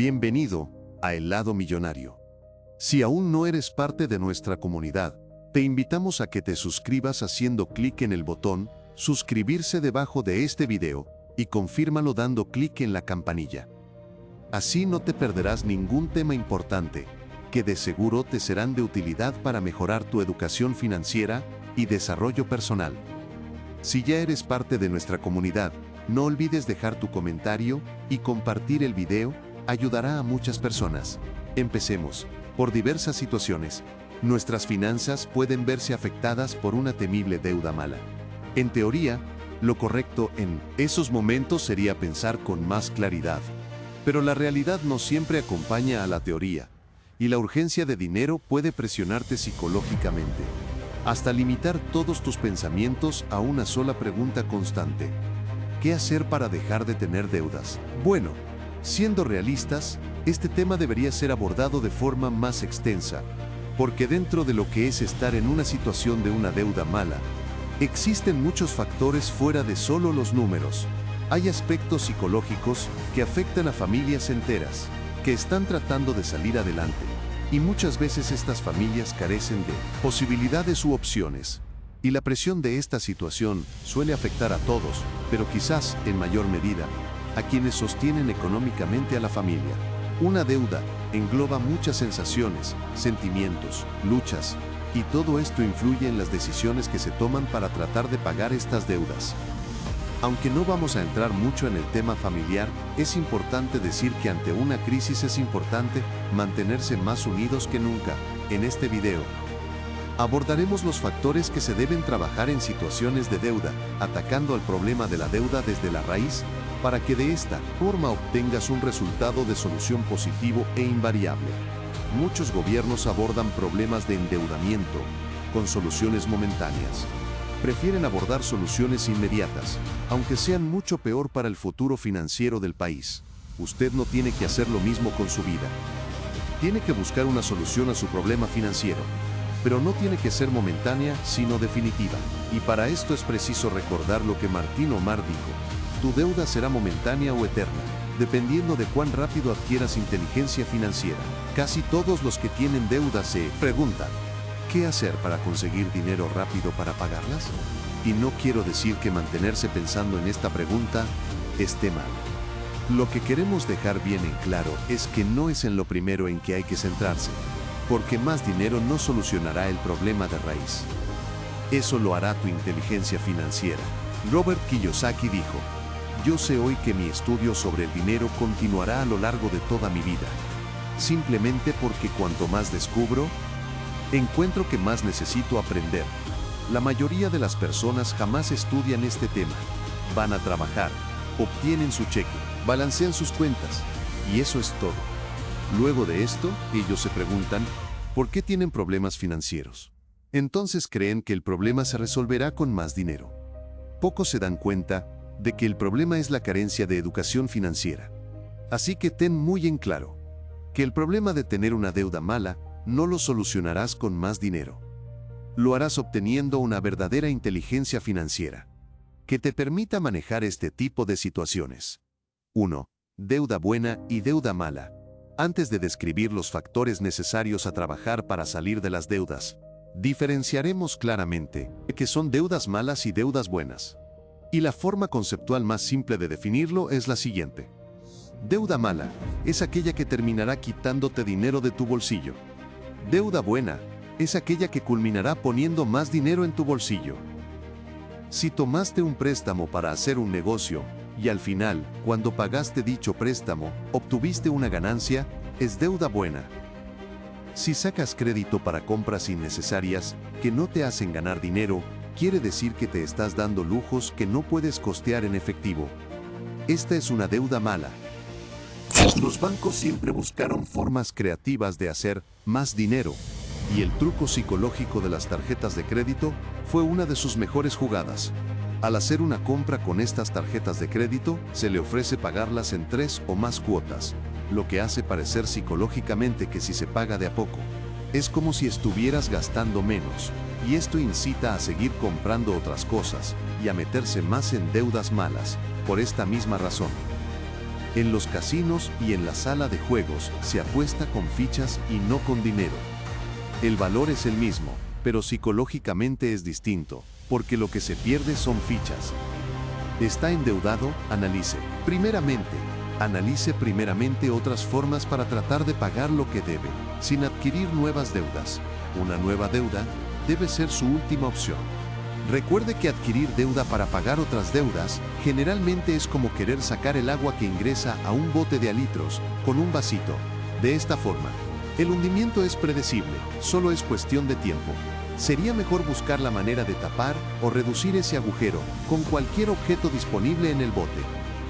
Bienvenido a El Lado Millonario. Si aún no eres parte de nuestra comunidad, te invitamos a que te suscribas haciendo clic en el botón suscribirse debajo de este video y confírmalo dando clic en la campanilla. Así no te perderás ningún tema importante, que de seguro te serán de utilidad para mejorar tu educación financiera y desarrollo personal. Si ya eres parte de nuestra comunidad, no olvides dejar tu comentario y compartir el video, ayudará a muchas personas. Empecemos. Por diversas situaciones, nuestras finanzas pueden verse afectadas por una temible deuda mala. En teoría, lo correcto en esos momentos sería pensar con más claridad. Pero la realidad no siempre acompaña a la teoría, y la urgencia de dinero puede presionarte psicológicamente, hasta limitar todos tus pensamientos a una sola pregunta constante: ¿qué hacer para dejar de tener deudas? Bueno, siendo realistas, este tema debería ser abordado de forma más extensa, porque dentro de lo que es estar en una situación de una deuda mala, existen muchos factores fuera de solo los números. Hay aspectos psicológicos que afectan a familias enteras, que están tratando de salir adelante, y muchas veces estas familias carecen de posibilidades u opciones. Y la presión de esta situación suele afectar a todos, pero quizás, en mayor medida, a quienes sostienen económicamente a la familia. Una deuda engloba muchas sensaciones, sentimientos, luchas, y todo esto influye en las decisiones que se toman para tratar de pagar estas deudas. Aunque no vamos a entrar mucho en el tema familiar, es importante decir que ante una crisis es importante mantenerse más unidos que nunca. En este video, abordaremos los factores que se deben trabajar en situaciones de deuda, atacando al problema de la deuda desde la raíz, para que de esta forma obtengas un resultado de solución positivo e invariable. Muchos gobiernos abordan problemas de endeudamiento con soluciones momentáneas. Prefieren abordar soluciones inmediatas, aunque sean mucho peor para el futuro financiero del país. Usted no tiene que hacer lo mismo con su vida. Tiene que buscar una solución a su problema financiero, pero no tiene que ser momentánea, sino definitiva. Y para esto es preciso recordar lo que Martín Omar dijo: tu deuda será momentánea o eterna, dependiendo de cuán rápido adquieras inteligencia financiera. Casi todos los que tienen deudas se preguntan: ¿qué hacer para conseguir dinero rápido para pagarlas? Y no quiero decir que mantenerse pensando en esta pregunta esté mal. Lo que queremos dejar bien en claro es que no es en lo primero en que hay que centrarse, porque más dinero no solucionará el problema de raíz. Eso lo hará tu inteligencia financiera. Robert Kiyosaki dijo: yo sé hoy que mi estudio sobre el dinero continuará a lo largo de toda mi vida, simplemente porque cuanto más descubro, encuentro que más necesito aprender. La mayoría de las personas jamás estudian este tema. Van a trabajar, obtienen su cheque, balancean sus cuentas, y eso es todo. Luego de esto, ellos se preguntan: ¿por qué tienen problemas financieros? Entonces creen que el problema se resolverá con más dinero. Pocos se dan cuenta de que el problema es la carencia de educación financiera. Así que ten muy en claro que el problema de tener una deuda mala no lo solucionarás con más dinero. Lo harás obteniendo una verdadera inteligencia financiera que te permita manejar este tipo de situaciones. 1. Deuda buena y deuda mala. Antes de describir los factores necesarios a trabajar para salir de las deudas, diferenciaremos claramente qué son deudas malas y deudas buenas. Y la forma conceptual más simple de definirlo es la siguiente: deuda mala es aquella que terminará quitándote dinero de tu bolsillo. Deuda buena es aquella que culminará poniendo más dinero en tu bolsillo. Si tomaste un préstamo para hacer un negocio, y al final, cuando pagaste dicho préstamo, obtuviste una ganancia, es deuda buena. Si sacas crédito para compras innecesarias, que no te hacen ganar dinero, quiere decir que te estás dando lujos que no puedes costear en efectivo. Esta es una deuda mala. Los bancos siempre buscaron formas creativas de hacer más dinero, y el truco psicológico de las tarjetas de crédito fue una de sus mejores jugadas. Al hacer una compra con estas tarjetas de crédito, se le ofrece pagarlas en 3 o más cuotas, lo que hace parecer psicológicamente que si se paga de a poco, es como si estuvieras gastando menos, y esto incita a seguir comprando otras cosas y a meterse más en deudas malas, por esta misma razón. En los casinos y en la sala de juegos se apuesta con fichas y no con dinero. El valor es el mismo, pero psicológicamente es distinto, porque lo que se pierde son fichas. ¿Está endeudado? Analice primeramente otras formas para tratar de pagar lo que debe, sin adquirir nuevas deudas. Una nueva deuda debe ser su última opción. Recuerde que adquirir deuda para pagar otras deudas generalmente es como querer sacar el agua que ingresa a un bote de litros con un vasito. De esta forma, el hundimiento es predecible, solo es cuestión de tiempo. Sería mejor buscar la manera de tapar o reducir ese agujero con cualquier objeto disponible en el bote.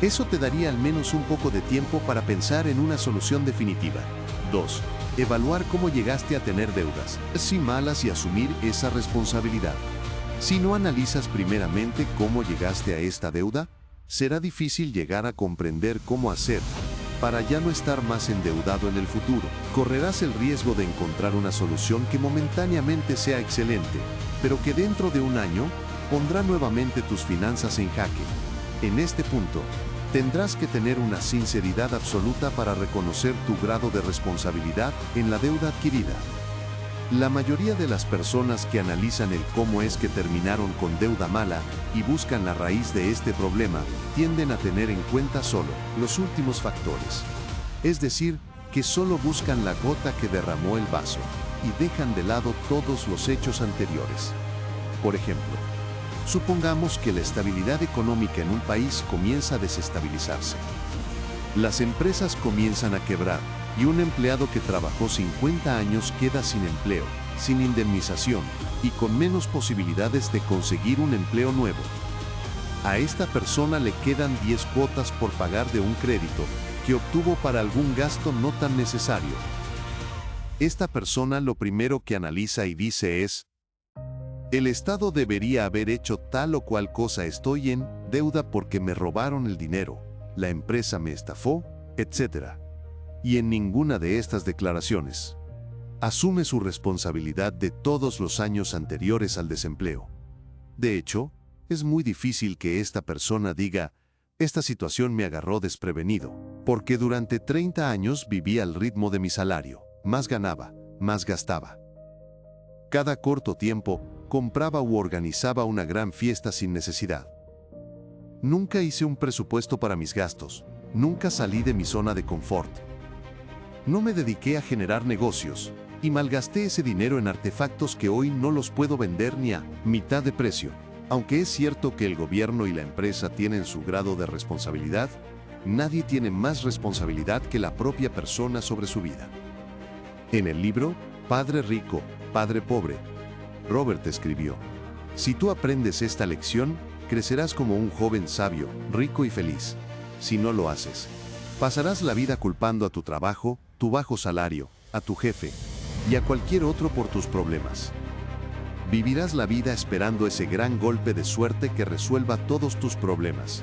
Eso te daría al menos un poco de tiempo para pensar en una solución definitiva. 2. Evaluar cómo llegaste a tener deudas, sin malas, y asumir esa responsabilidad. Si no analizas primeramente cómo llegaste a esta deuda, será difícil llegar a comprender cómo hacer para ya no estar más endeudado en el futuro. Correrás el riesgo de encontrar una solución que momentáneamente sea excelente, pero que dentro de un año pondrá nuevamente tus finanzas en jaque. En este punto, tendrás que tener una sinceridad absoluta para reconocer tu grado de responsabilidad en la deuda adquirida. La mayoría de las personas que analizan el cómo es que terminaron con deuda mala y buscan la raíz de este problema, tienden a tener en cuenta solo los últimos factores. Es decir, que solo buscan la gota que derramó el vaso y dejan de lado todos los hechos anteriores. Por ejemplo, supongamos que la estabilidad económica en un país comienza a desestabilizarse. Las empresas comienzan a quebrar y un empleado que trabajó 50 años queda sin empleo, sin indemnización y con menos posibilidades de conseguir un empleo nuevo. A esta persona le quedan 10 cuotas por pagar de un crédito que obtuvo para algún gasto no tan necesario. Esta persona lo primero que analiza y dice es: el Estado debería haber hecho tal o cual cosa, estoy en deuda porque me robaron el dinero, la empresa me estafó, etc. Y en ninguna de estas declaraciones asume su responsabilidad de todos los años anteriores al desempleo. De hecho, es muy difícil que esta persona diga: esta situación me agarró desprevenido, porque durante 30 años viví al ritmo de mi salario, más ganaba, más gastaba. Cada corto tiempo, compraba u organizaba una gran fiesta sin necesidad. Nunca hice un presupuesto para mis gastos, nunca salí de mi zona de confort. No me dediqué a generar negocios, y malgasté ese dinero en artefactos que hoy no los puedo vender ni a mitad de precio. Aunque es cierto que el gobierno y la empresa tienen su grado de responsabilidad, nadie tiene más responsabilidad que la propia persona sobre su vida. En el libro Padre Rico, Padre Pobre, Robert escribió: si tú aprendes esta lección, crecerás como un joven sabio, rico y feliz. Si no lo haces, pasarás la vida culpando a tu trabajo, tu bajo salario, a tu jefe y a cualquier otro por tus problemas. Vivirás la vida esperando ese gran golpe de suerte que resuelva todos tus problemas.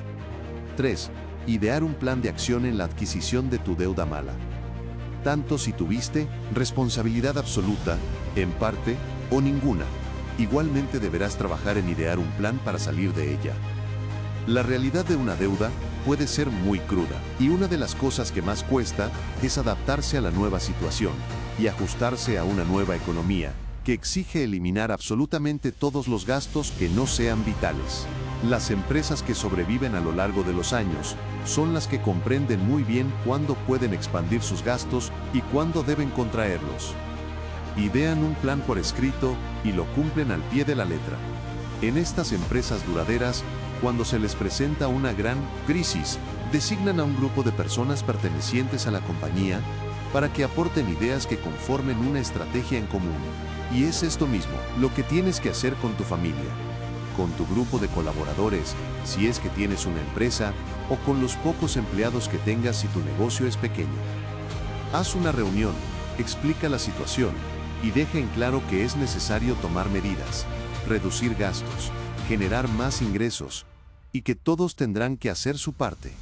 3. Idear un plan de acción en la adquisición de tu deuda mala. Tanto si tuviste responsabilidad absoluta, en parte, o ninguna, igualmente deberás trabajar en idear un plan para salir de ella. La realidad de una deuda puede ser muy cruda, y una de las cosas que más cuesta es adaptarse a la nueva situación y ajustarse a una nueva economía que exige eliminar absolutamente todos los gastos que no sean vitales. Las empresas que sobreviven a lo largo de los años son las que comprenden muy bien cuándo pueden expandir sus gastos y cuándo deben contraerlos. Idean un plan por escrito y lo cumplen al pie de la letra. En estas empresas duraderas, cuando se les presenta una gran crisis, designan a un grupo de personas pertenecientes a la compañía para que aporten ideas que conformen una estrategia en común. Y es esto mismo lo que tienes que hacer con tu familia, con tu grupo de colaboradores, si es que tienes una empresa, o con los pocos empleados que tengas si tu negocio es pequeño. Haz una reunión, explica la situación y deja en claro que es necesario tomar medidas, reducir gastos, generar más ingresos, y que todos tendrán que hacer su parte.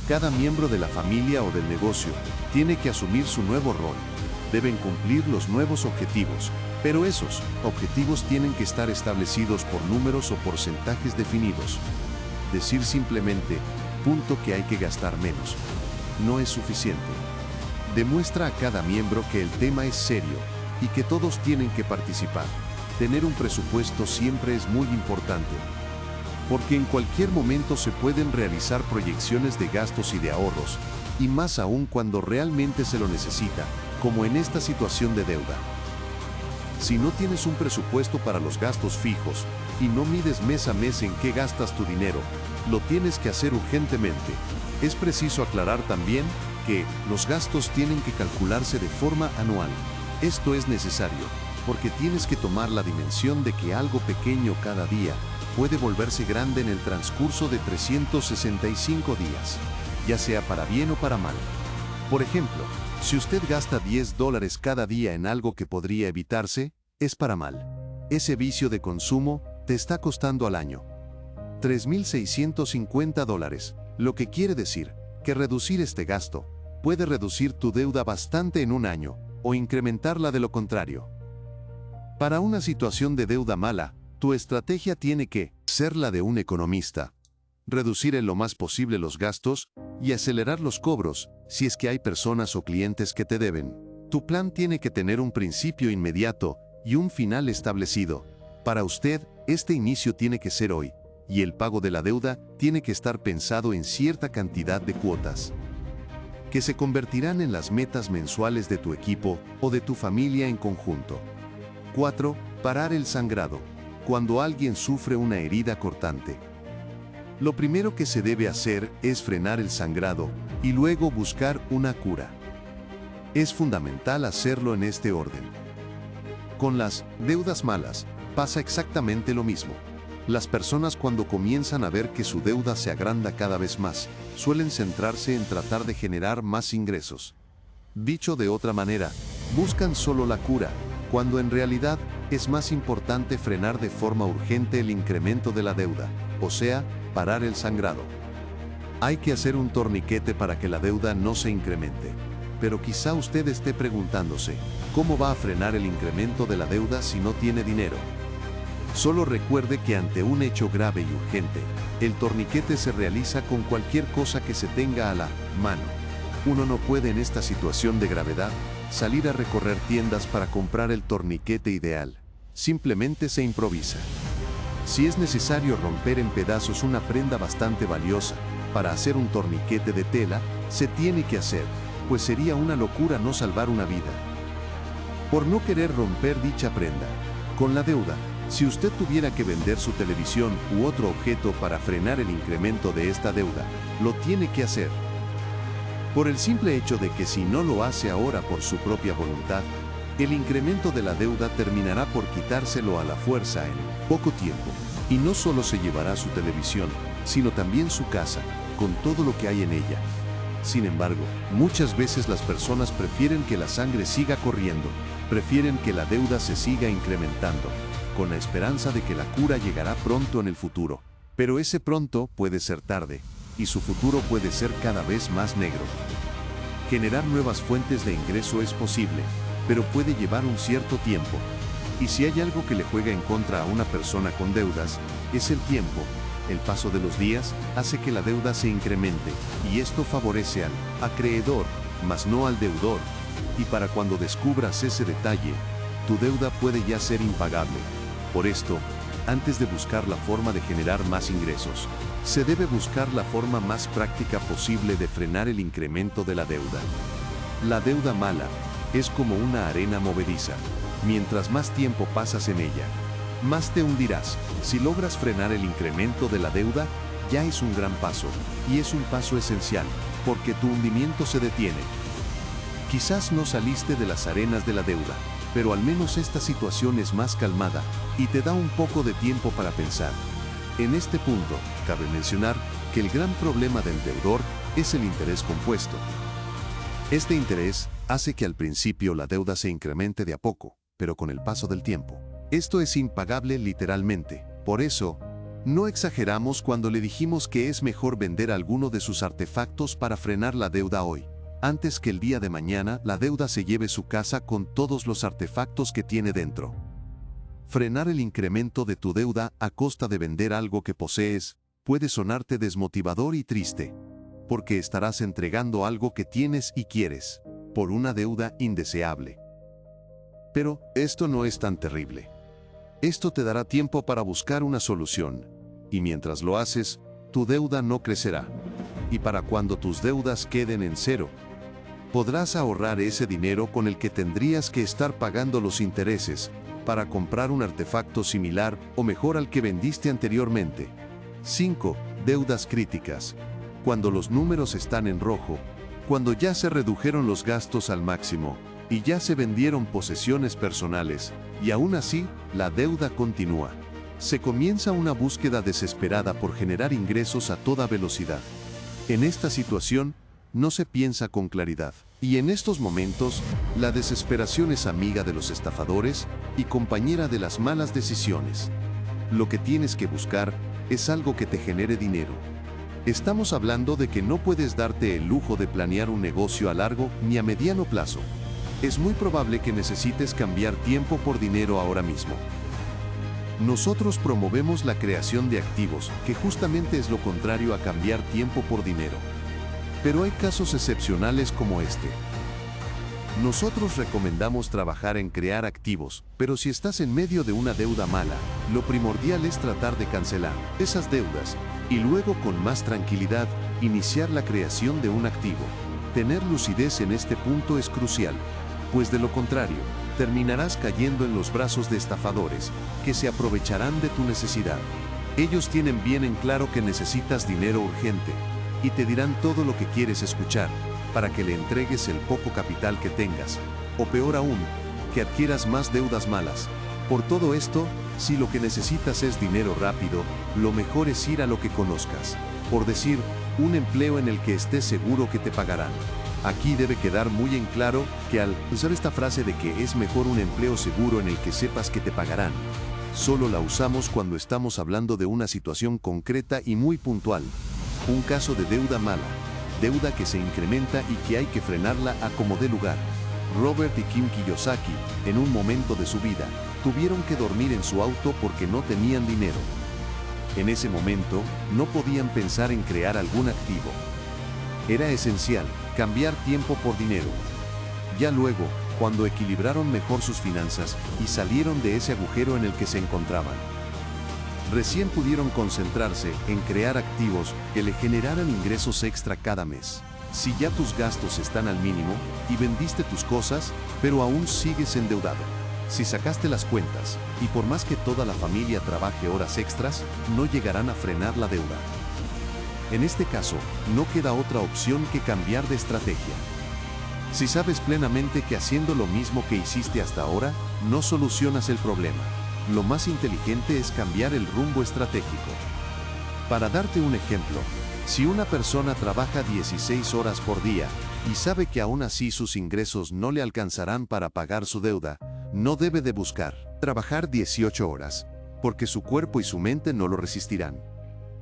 Cada miembro de la familia o del negocio tiene que asumir su nuevo rol. Deben cumplir los nuevos objetivos, pero esos objetivos tienen que estar establecidos por números o porcentajes definidos. Decir simplemente, punto, que hay que gastar menos, no es suficiente. Demuestra a cada miembro que el tema es serio y que todos tienen que participar. Tener un presupuesto siempre es muy importante, porque en cualquier momento se pueden realizar proyecciones de gastos y de ahorros, y más aún cuando realmente se lo necesita, como en esta situación de deuda. Si no tienes un presupuesto para los gastos fijos y no mides mes a mes en qué gastas tu dinero, lo tienes que hacer urgentemente. Es preciso aclarar también que los gastos tienen que calcularse de forma anual. Esto es necesario, porque tienes que tomar la dimensión de que algo pequeño cada día puede volverse grande en el transcurso de 365 días, ya sea para bien o para mal. Por ejemplo, si usted gasta $10 cada día en algo que podría evitarse, es para mal. Ese vicio de consumo te está costando al año $3.650, lo que quiere decir que reducir este gasto puede reducir tu deuda bastante en un año, o incrementarla de lo contrario. Para una situación de deuda mala, tu estrategia tiene que ser la de un economista. Reducir en lo más posible los gastos y acelerar los cobros si es que hay personas o clientes que te deben. Tu plan tiene que tener un principio inmediato y un final establecido. Para usted, este inicio tiene que ser hoy, y el pago de la deuda tiene que estar pensado en cierta cantidad de cuotas, que se convertirán en las metas mensuales de tu equipo o de tu familia en conjunto. 4. Parar el sangrado. Cuando alguien sufre una herida cortante, lo primero que se debe hacer es frenar el sangrado y luego buscar una cura. Es fundamental hacerlo en este orden. Con las deudas malas pasa exactamente lo mismo. Las personas, cuando comienzan a ver que su deuda se agranda cada vez más, suelen centrarse en tratar de generar más ingresos. Dicho de otra manera, buscan solo la cura, cuando en realidad es más importante frenar de forma urgente el incremento de la deuda, o sea, parar el sangrado. Hay que hacer un torniquete para que la deuda no se incremente. Pero quizá usted esté preguntándose, ¿cómo va a frenar el incremento de la deuda si no tiene dinero? Solo recuerde que ante un hecho grave y urgente, el torniquete se realiza con cualquier cosa que se tenga a la mano. Uno no puede en esta situación de gravedad salir a recorrer tiendas para comprar el torniquete ideal. Simplemente se improvisa. Si es necesario romper en pedazos una prenda bastante valiosa para hacer un torniquete de tela, se tiene que hacer, pues sería una locura no salvar una vida por no querer romper dicha prenda. Con la deuda, si usted tuviera que vender su televisión u otro objeto para frenar el incremento de esta deuda, lo tiene que hacer. Por el simple hecho de que si no lo hace ahora por su propia voluntad, el incremento de la deuda terminará por quitárselo a la fuerza en poco tiempo. Y no solo se llevará su televisión, sino también su casa, con todo lo que hay en ella. Sin embargo, muchas veces las personas prefieren que la sangre siga corriendo, prefieren que la deuda se siga incrementando, con la esperanza de que la cura llegará pronto en el futuro. Pero ese pronto puede ser tarde, y su futuro puede ser cada vez más negro. Generar nuevas fuentes de ingreso es posible, pero puede llevar un cierto tiempo. Y si hay algo que le juega en contra a una persona con deudas, es el tiempo. El paso de los días hace que la deuda se incremente, y esto favorece al acreedor, mas no al deudor. Y para cuando descubras ese detalle, tu deuda puede ya ser impagable. Por esto, antes de buscar la forma de generar más ingresos, se debe buscar la forma más práctica posible de frenar el incremento de la deuda. La deuda mala es como una arena movediza. Mientras más tiempo pasas en ella, más te hundirás. Si logras frenar el incremento de la deuda, ya es un gran paso, y es un paso esencial, porque tu hundimiento se detiene. Quizás no saliste de las arenas de la deuda, pero al menos esta situación es más calmada y te da un poco de tiempo para pensar. En este punto, cabe mencionar que el gran problema del deudor es el interés compuesto. Este interés hace que al principio la deuda se incremente de a poco, pero con el paso del tiempo, esto es impagable literalmente. Por eso, no exageramos cuando le dijimos que es mejor vender alguno de sus artefactos para frenar la deuda hoy, antes que el día de mañana la deuda se lleve su casa con todos los artefactos que tiene dentro. Frenar el incremento de tu deuda a costa de vender algo que posees puede sonarte desmotivador y triste. porque estarás entregando algo que tienes y quieres, por una deuda indeseable. Pero esto no es tan terrible. Esto te dará tiempo para buscar una solución, y mientras lo haces, tu deuda no crecerá. Y para cuando tus deudas queden en cero, podrás ahorrar ese dinero con el que tendrías que estar pagando los intereses para comprar un artefacto similar o mejor al que vendiste anteriormente. 5. Deudas críticas. Cuando los números están en rojo, cuando ya se redujeron los gastos al máximo y ya se vendieron posesiones personales, y aún así, la deuda continúa. Se comienza una búsqueda desesperada por generar ingresos a toda velocidad. En esta situación, no se piensa con claridad. Y en estos momentos, la desesperación es amiga de los estafadores y compañera de las malas decisiones. Lo que tienes que buscar es algo que te genere dinero. Estamos hablando de que no puedes darte el lujo de planear un negocio a largo ni a mediano plazo. Es muy probable que necesites cambiar tiempo por dinero ahora mismo. Nosotros promovemos la creación de activos, que justamente es lo contrario a cambiar tiempo por dinero. Pero hay casos excepcionales como este. Nosotros recomendamos trabajar en crear activos, pero si estás en medio de una deuda mala, lo primordial es tratar de cancelar esas deudas y luego con más tranquilidad iniciar la creación de un activo. Tener lucidez en este punto es crucial, pues de lo contrario, terminarás cayendo en los brazos de estafadores, que se aprovecharán de tu necesidad. Ellos tienen bien en claro que necesitas dinero urgente, y te dirán todo lo que quieres escuchar, para que le entregues el poco capital que tengas, o peor aún, que adquieras más deudas malas. Por todo esto, si lo que necesitas es dinero rápido, lo mejor es ir a lo que conozcas. Por decir, un empleo en el que estés seguro que te pagarán. Aquí debe quedar muy en claro que al usar esta frase de que es mejor un empleo seguro en el que sepas que te pagarán, solo la usamos cuando estamos hablando de una situación concreta y muy puntual. Un caso de deuda mala, deuda que se incrementa y que hay que frenarla a como dé lugar. Robert y Kim Kiyosaki, en un momento de su vida, tuvieron que dormir en su auto porque no tenían dinero. En ese momento, no podían pensar en crear algún activo. Era esencial cambiar tiempo por dinero. Ya luego, cuando equilibraron mejor sus finanzas y salieron de ese agujero en el que se encontraban, recién pudieron concentrarse en crear activos que le generaran ingresos extra cada mes. Si ya tus gastos están al mínimo y vendiste tus cosas, pero aún sigues endeudado. Si sacaste las cuentas, y por más que toda la familia trabaje horas extras, no llegarán a frenar la deuda. En este caso, no queda otra opción que cambiar de estrategia. Si sabes plenamente que haciendo lo mismo que hiciste hasta ahora, no solucionas el problema, lo más inteligente es cambiar el rumbo estratégico. Para darte un ejemplo, si una persona trabaja 16 horas por día y sabe que aún así sus ingresos no le alcanzarán para pagar su deuda, no debe de buscar trabajar 18 horas, porque su cuerpo y su mente no lo resistirán.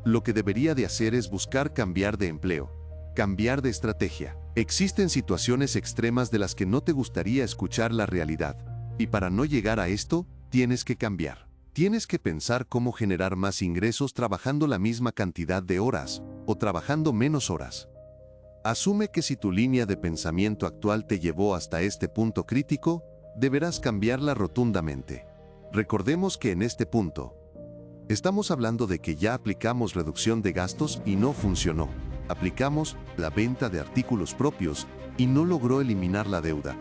Lo que debería de hacer es buscar cambiar de empleo, cambiar de estrategia. Existen situaciones extremas de las que no te gustaría escuchar la realidad, y para no llegar a esto, tienes que cambiar. Tienes que pensar cómo generar más ingresos trabajando la misma cantidad de horas, o trabajando menos horas. Asume que si tu línea de pensamiento actual te llevó hasta este punto crítico, deberás cambiarla rotundamente. Recordemos que en este punto, estamos hablando de que ya aplicamos reducción de gastos y no funcionó. Aplicamos la venta de artículos propios y no logró eliminar la deuda.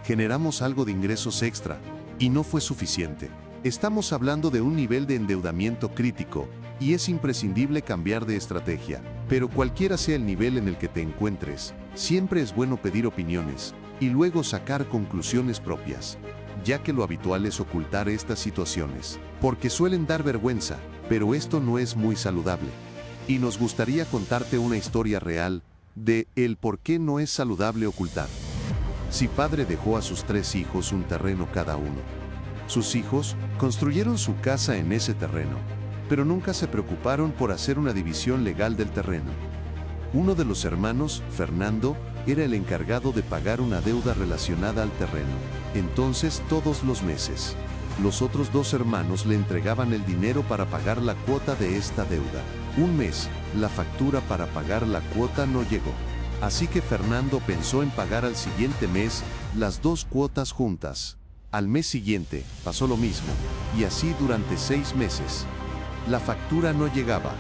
Generamos algo de ingresos extra y no fue suficiente. Estamos hablando de un nivel de endeudamiento crítico y es imprescindible cambiar de estrategia. Pero cualquiera sea el nivel en el que te encuentres, siempre es bueno pedir opiniones y luego sacar conclusiones propias, ya que lo habitual es ocultar estas situaciones, porque suelen dar vergüenza, pero esto no es muy saludable. Y nos gustaría contarte una historia real de el por qué no es saludable ocultar. Si padre dejó a sus 3 hijos un terreno cada uno. Sus hijos construyeron su casa en ese terreno, pero nunca se preocuparon por hacer una división legal del terreno. Uno de los hermanos, Fernando, era el encargado de pagar una deuda relacionada al terreno. Entonces, todos los meses, los otros 2 hermanos le entregaban el dinero para pagar la cuota de esta deuda. Un mes, la factura para pagar la cuota no llegó. Así que Fernando pensó en pagar al siguiente mes las 2 cuotas juntas. Al mes siguiente pasó lo mismo, y así durante 6 meses. La factura no llegaba.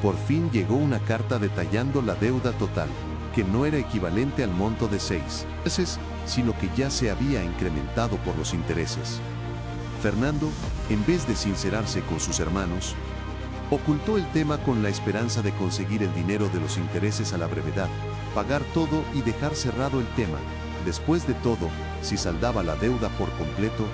Por fin llegó una carta detallando la deuda total, que no era equivalente al monto de 6 meses, sino que ya se había incrementado por los intereses. Fernando, en vez de sincerarse con sus hermanos, ocultó el tema con la esperanza de conseguir el dinero de los intereses a la brevedad, pagar todo y dejar cerrado el tema. Después de todo, si saldaba la deuda por completo,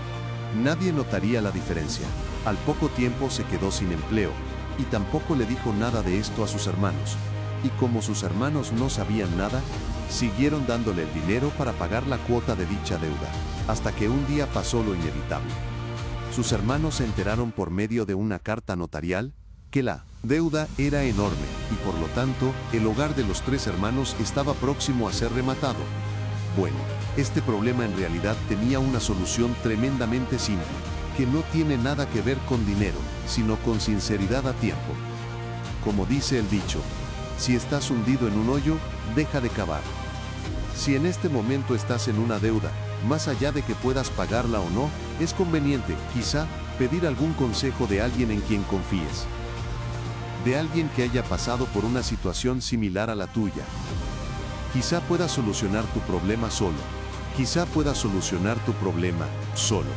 nadie notaría la diferencia. Al poco tiempo se quedó sin empleo, y tampoco le dijo nada de esto a sus hermanos. Y como sus hermanos no sabían nada, siguieron dándole el dinero para pagar la cuota de dicha deuda, hasta que un día pasó lo inevitable. Sus hermanos se enteraron por medio de una carta notarial que la deuda era enorme y por lo tanto el hogar de los 3 hermanos estaba próximo a ser rematado. Bueno, este problema en realidad tenía una solución tremendamente simple, que no tiene nada que ver con dinero, sino con sinceridad a tiempo. Como dice el dicho, si estás hundido en un hoyo, deja de cavar. Si en este momento estás en una deuda, más allá de que puedas pagarla o no, es conveniente, quizá, pedir algún consejo de alguien en quien confíes. De alguien que haya pasado por una situación similar a la tuya. Quizá puedas solucionar tu problema solo. Quizá puedas solucionar tu problema solo.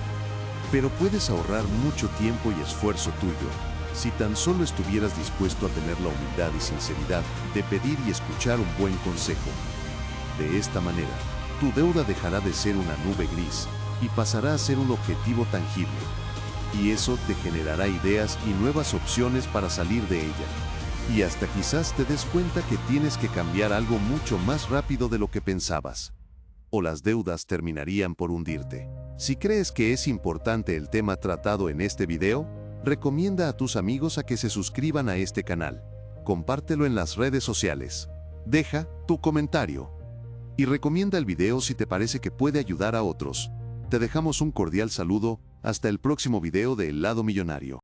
Pero puedes ahorrar mucho tiempo y esfuerzo tuyo, si tan solo estuvieras dispuesto a tener la humildad y sinceridad de pedir y escuchar un buen consejo. De esta manera, tu deuda dejará de ser una nube gris y pasará a ser un objetivo tangible. Y eso te generará ideas y nuevas opciones para salir de ella. Y hasta quizás te des cuenta que tienes que cambiar algo mucho más rápido de lo que pensabas. O las deudas terminarían por hundirte. Si crees que es importante el tema tratado en este video, recomienda a tus amigos a que se suscriban a este canal. Compártelo en las redes sociales. Deja tu comentario. Y recomienda el video si te parece que puede ayudar a otros. Te dejamos un cordial saludo, hasta el próximo video de El Lado Millonario.